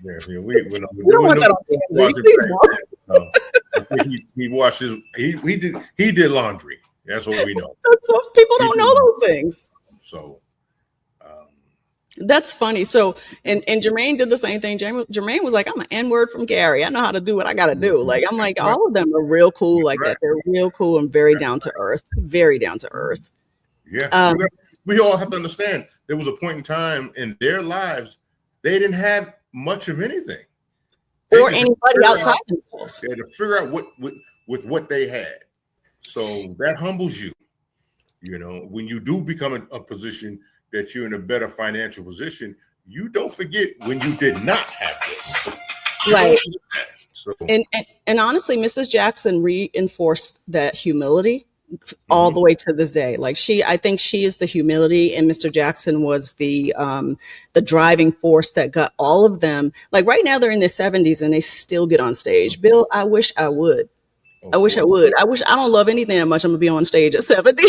Yeah, we don't want that on TMZ. Please don't. I think he washes. He did laundry. That's what we know. So people don't know those things. So that's funny. So and Jermaine did the same thing. Jermaine was like, I'm an N-word from Gary. I know how to do what I got to do. Like, I'm like, all of them are real cool like that. They're real cool and very down to earth. Very down to earth. Yeah. We all have to understand there was a point in time in their lives they didn't have much of anything. Or anybody outside themselves. They had to figure out with what they had. So that humbles you. You know, when you do become a position that you're in a better financial position, you don't forget when you did not have this. Right. So. And honestly, Mrs. Jackson reinforced that humility all the way to this day. Like I think she is the humility, and Mr. Jackson was the driving force that got all of them. Like right now they're in their 70s and they still get on stage. Bill, I wish I would. I wish I would. I don't love anything that much. I'm gonna be on stage at 70.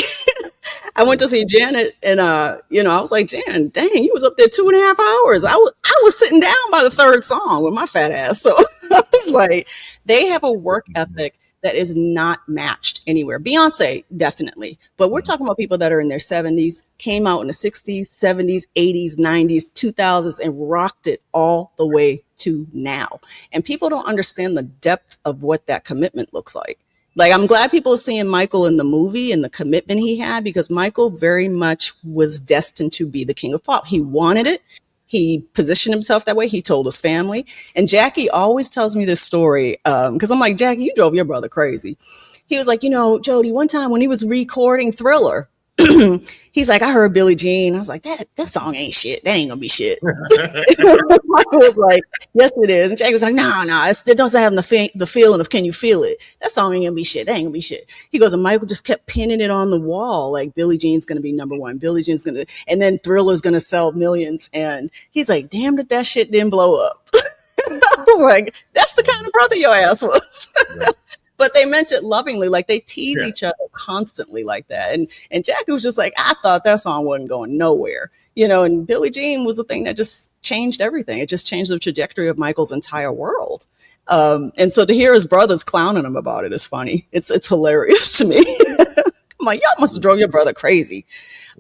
I went to see Janet, and I was like, Jan, dang, you was up there 2.5 hours. I was sitting down by the third song with my fat ass. So I was like, they have a work ethic that is not matched anywhere. Beyonce, definitely. But we're talking about people that are in their 70s, came out in the 60s, 70s, 80s, 90s, 2000s, and rocked it all the way to now. And people don't understand the depth of what that commitment looks like. Like, I'm glad people are seeing Michael in the movie and the commitment he had, because Michael very much was destined to be the king of pop. He wanted it. He positioned himself that way. He told his family. And Jackie always tells me this story because I'm like, Jackie, you drove your brother crazy. He was like, Jodi, one time when he was recording Thriller, he's like, I heard Billie Jean. I was like, that song ain't shit. That ain't gonna be shit. Michael was like, yes, it is. And Jackie was like, no, it doesn't have the feeling of Can You Feel It? That song ain't gonna be shit. That ain't gonna be shit. He goes, and Michael just kept pinning it on the wall, like Billie Jean's gonna be number one. Billie Jean's and then Thriller's gonna sell millions. And he's like, damn it, that shit didn't blow up. I'm like, that's the kind of brother your ass was. Yeah. But they meant it lovingly. Like, they tease each other constantly like that. And Jackie was just like, I thought that song wasn't going nowhere. And Billie Jean was the thing that just changed everything. It just changed the trajectory of Michael's entire world. And so to hear his brothers clowning him about it is funny. It's hilarious to me. I'm like, y'all must have drove your brother crazy.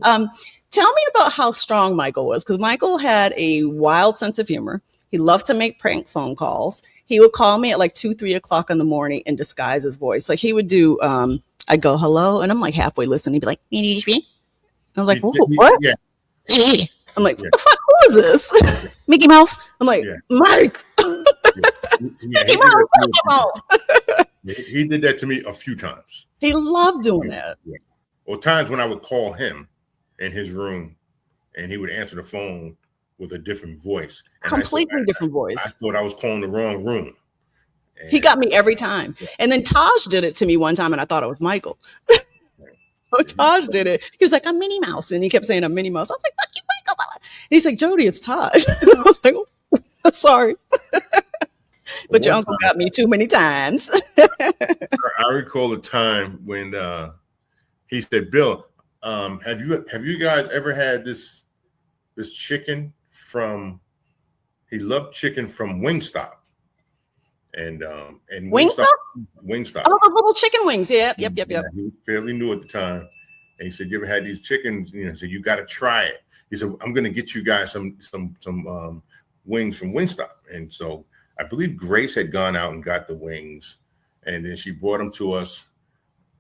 Tell me about how strong Michael was, because Michael had a wild sense of humor. He loved to make prank phone calls. He would call me at like 2-3 o'clock in the morning and disguise his voice. Like, he would do, I'd go, hello. And I'm like halfway listening. He'd be like, and I was like, what? Yeah. I'm like, what the fuck? Who is this? Mickey Mouse? I'm like, Mike. Mickey Mouse. He did that to me a few times. He loved doing that. Yeah. Or times when I would call him in his room and he would answer the phone with a different voice. Completely different voice. I thought I was calling the wrong room. And he got me every time. Yeah. And then Taj did it to me one time and I thought it was Michael. So Taj did it. He was like, I'm Minnie Mouse. And he kept saying, I'm Minnie Mouse. I was like, fuck you, Michael. And he's like, Jodi, it's Taj. And I was like, oh, sorry. But your uncle got me too many times. I recall a time when he said, Bill, have you guys ever had this chicken he loved chicken from Wingstop. And Wingstop? Wingstop. Oh, the little chicken wings. Yep. Yeah, he was fairly new at the time. And he said, you ever had these chickens? So you got to try it. He said, I'm going to get you guys some wings from Wingstop. And so I believe Grace had gone out and got the wings. And then she brought them to us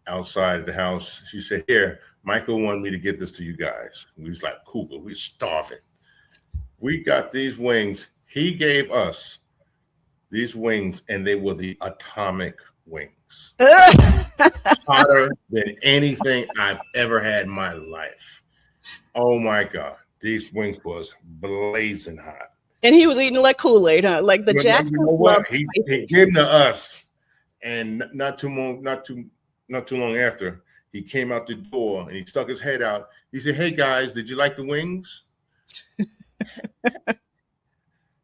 outside of the house. She said, here, Michael wanted me to get this to you guys. We was like, cool, we were starving. We got these wings. He gave us these wings, and they were the atomic wings. Hotter than anything I've ever had in my life. Oh my God. These wings was blazing hot. And he was eating like Kool-Aid, huh? Like the You Jacksons know love what? He spicy. gave them to us. And not too long after, he came out the door and he stuck his head out. He said, "Hey guys, did you like the wings?"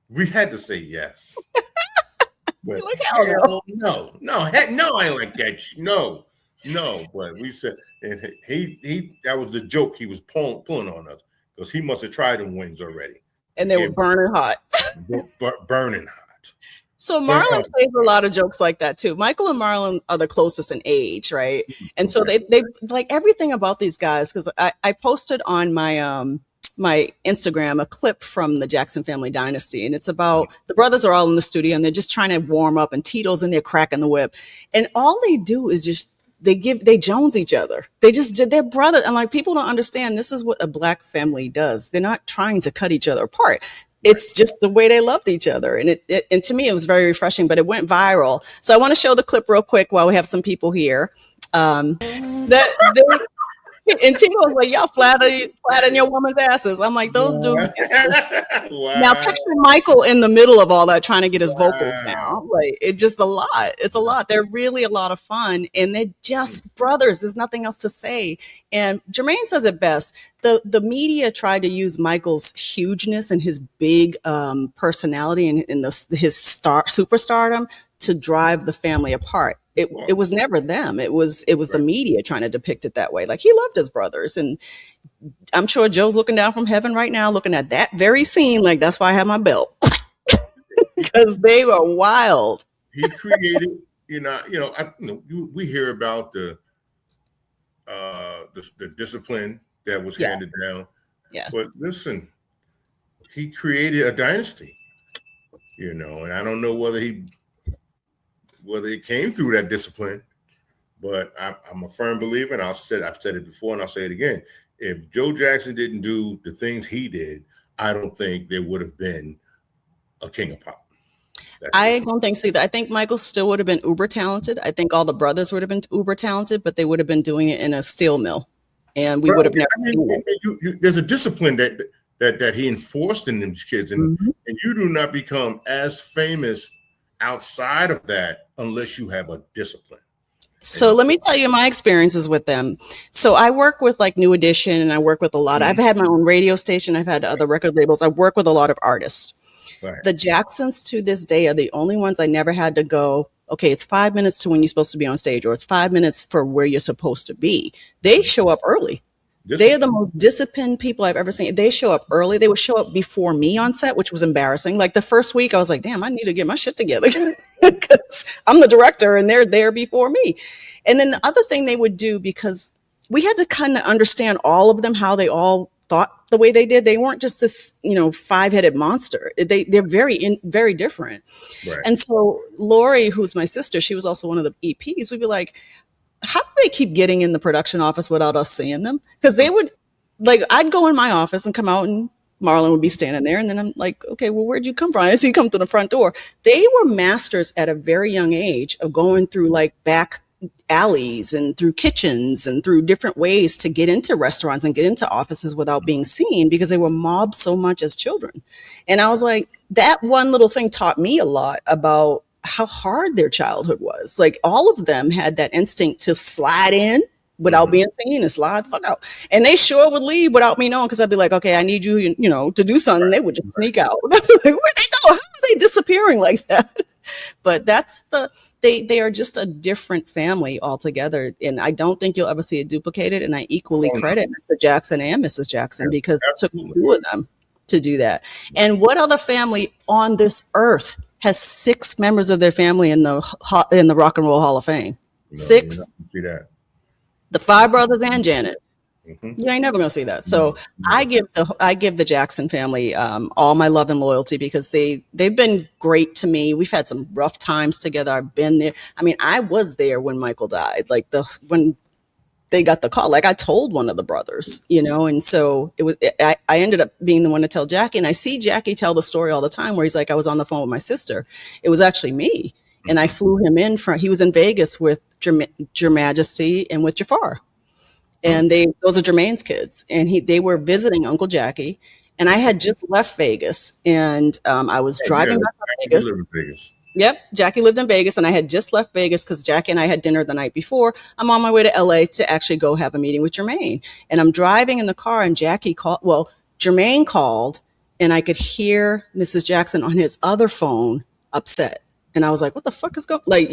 We had to say yes. But Like, hell no. heck no, I ain't like that. No. But we said, and he that was the joke he was pulling on us because he must have tried them wings already. And they were burning hot. Burning hot. So Marlon plays a lot of jokes like that too. Michael and Marlon are the closest in age, right? And so they like everything about these guys, because I posted on my my Instagram a clip from the Jackson Family Dynasty, and it's about the brothers are all in the studio and they're just trying to warm up, and Tito's in there cracking the whip, and all they do is just they Jones each other. They're brother, and like people don't understand this is what a black family does. They're not trying to cut each other apart. It's just the way they loved each other. And and to me, it was very refreshing, but it went viral. So I want to show the clip real quick while we have some people here. And Tina was like, "Y'all flattering your woman's asses." I'm like, those dudes. Wow. Now picture Michael in the middle of all that, trying to get his vocals down. Like, it's just a lot. It's a lot. They're really a lot of fun, and they're just brothers. There's nothing else to say. And Jermaine says it best. The media tried to use Michael's hugeness and his big personality and his superstardom to drive the family apart. It was never them. It was the media trying to depict it that way. Like, he loved his brothers, and I'm sure Joe's looking down from heaven right now, looking at that very scene. Like, that's why I have my belt, because they were wild. He created, we hear about the discipline that was handed down. Yeah. But listen, he created a dynasty, and I don't know whether it came through that discipline, but I'm a firm believer, and I've said it before and I'll say it again. If Joe Jackson didn't do the things he did, I don't think there would have been a King of Pop. I don't think so either. I think Michael still would have been uber talented. I think all the brothers would have been uber talented, but they would have been doing it in a steel mill, and we would have never seen it. There's a discipline that he enforced in these kids, and you do not become as famous outside of that unless you have a discipline. So let me tell you my experiences with them. So I work with like New Edition, and I work with a lot. I've had my own radio station. I've had other record labels. I work with a lot of artists. Right. The Jacksons to this day are the only ones I never had to go, okay, it's 5 minutes to when you're supposed to be on stage, or it's 5 minutes for where you're supposed to be. They show up early. They are the most disciplined people I've ever seen. They show up early. They would show up before me on set, which was embarrassing. Like the first week, I was like, damn, I need to get my shit together because I'm the director and they're there before me. And then the other thing they would do, because we had to kind of understand all of them, how they all thought the way they did. They weren't just this, 5-headed monster. They're very different. Right. And so Lori, who's my sister, she was also one of the EPs. We'd be like, how do they keep getting in the production office without us seeing them? Because they would, like, I'd go in my office and come out, and Marlon would be standing there. And then I'm like, okay, well, where'd you come from? I see you come through the front door. They were masters at a very young age of going through like back alleys and through kitchens and through different ways to get into restaurants and get into offices without being seen, because they were mobbed so much as children. And I was like, that one little thing taught me a lot about how hard their childhood was. Like, all of them had that instinct to slide in without being seen and slide the fuck out. And they sure would leave without me knowing, because I'd be like, okay, I need you, to do something. They would just sneak out. Like, where'd they go? How are they disappearing like that? But that's they are just a different family altogether. And I don't think you'll ever see it duplicated. And I equally credit Mr. Jackson and Mrs. Jackson, because it took 2 of them to do that. And what other family on this earth has 6 members of their family in the Rock and Roll Hall of Fame? 6. See that. The 5 brothers and Janet. You ain't never gonna see that. So I give the Jackson family all my love and loyalty, because they've been great to me. We've had some rough times together. I've been there. I mean, I was there when Michael died. Like when they got the call, like I told one of the brothers, and so I ended up being the one to tell Jackie. And I see Jackie tell the story all the time where he's like, I was on the phone with my sister. It was actually me. And I flew him in from, he was in Vegas with Your Majesty and with Jafar. And those are Jermaine's kids. And they were visiting Uncle Jackie. And I had just left Vegas, and I was driving back to Vegas. You live in Vegas. Yep, Jackie lived in Vegas, and I had just left Vegas because Jackie and I had dinner the night before. I'm on my way to LA to actually go have a meeting with Jermaine. And I'm driving in the car, and Jermaine called, and I could hear Mrs. Jackson on his other phone upset. And I was like, what the fuck is going, like,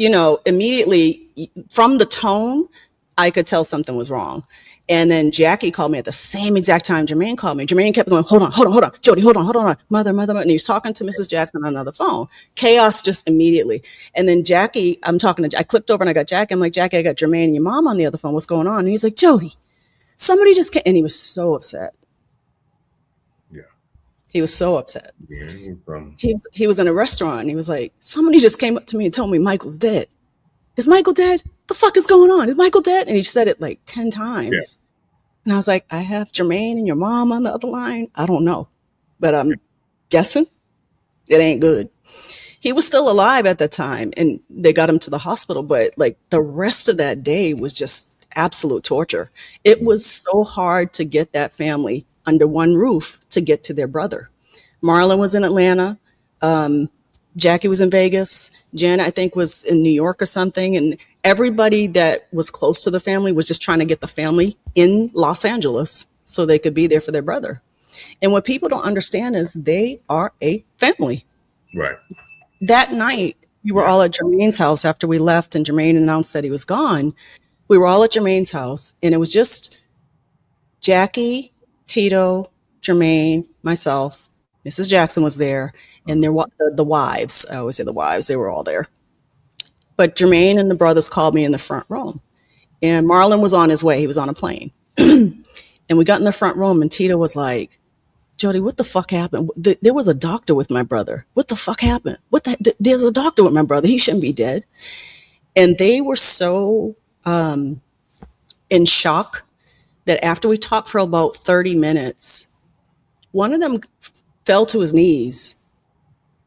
immediately from the tone, I could tell something was wrong. And then Jackie called me at the same exact time Jermaine called me. Jermaine kept going, hold on. Jodi, hold on. Mother. And he was talking to Mrs. Jackson on another phone. Chaos just immediately. And then Jackie, I clicked over and I got Jackie. I'm like, Jackie, I got Jermaine and your mom on the other phone. What's going on? And he's like, Jodi, somebody just came. And he was so upset. Yeah. He was so upset. Yeah, he was in a restaurant. And he was like, somebody just came up to me and told me Michael's dead. Is Michael dead? The fuck is going on? Is Michael dead? And he said it like 10 times. Yeah. And I was like, I have Jermaine and your mom on the other line. I don't know, but I'm guessing it ain't good. He was still alive at the time, and they got him to the hospital. But like the rest of that day was just absolute torture. It was so hard to get that family under one roof to get to their brother. Marlon was in Atlanta. Jackie was in Vegas. Jen, I think, was in New York or something. And everybody that was close to the family was just trying to get the family in Los Angeles so they could be there for their brother. And what people don't understand is they are a family. Right. That night, we were all at Jermaine's house after we left and Jermaine announced that he was gone. We were all at Jermaine's house, and it was just Jackie, Tito, Jermaine, myself. Mrs. Jackson was there, and the wives. I always say the wives. They were all there. But Jermaine and the brothers called me in the front room, and Marlon was on his way. He was on a plane. And we got in the front room, and Tito was like, Jodi, what the fuck happened? There was a doctor with my brother. What the fuck happened? There's a doctor with my brother. He shouldn't be dead. And they were so in shock that after we talked for about 30 minutes, one of them fell to his knees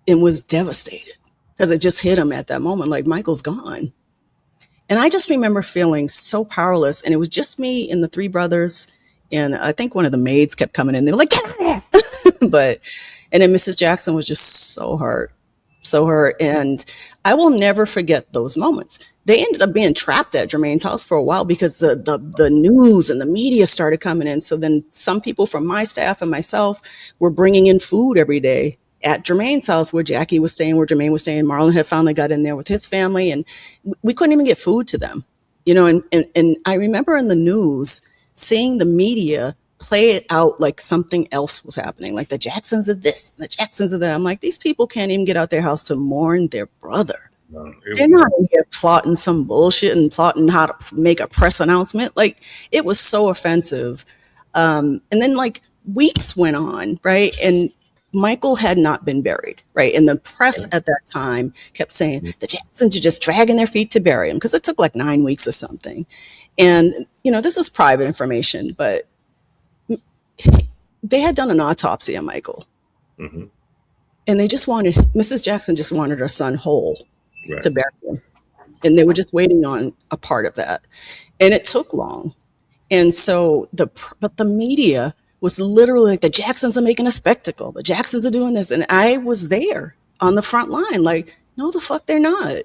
and was devastated because it just hit him at that moment, like Michael's gone. And I just remember feeling so powerless, and it was just me and the three brothers, and I think one of the maids kept coming in. They were like, get out of here. And then Mrs. Jackson was just so hurt, and I will never forget those moments. They ended up being trapped at Jermaine's house for a while because the news and the media started coming in. So then some people from my staff and myself were bringing in food every day at Jermaine's house where Jackie was staying, where Jermaine was staying. Marlon had finally got in there with his family, and we couldn't even get food to them, and I remember in the news seeing the media play it out like something else was happening, like the Jacksons of this, the Jacksons of that. I'm like, these people can't even get out their house to mourn their brother. They're not in here plotting some bullshit and plotting how to make a press announcement. Like, it was so offensive. And then like weeks went on, right? And Michael had not been buried, right? And the press at that time kept saying the Jacksons are just dragging their feet to bury him because it took like 9 weeks or something. And, this is private information, but they had done an autopsy on Michael. Mm-hmm. And Mrs. Jackson just wanted her son whole. Right. To bury him. And they were just waiting on a part of that. And it took long. And so but the media was literally like, the Jacksons are making a spectacle. The Jacksons are doing this. And I was there on the front line, like, no, the fuck they're not.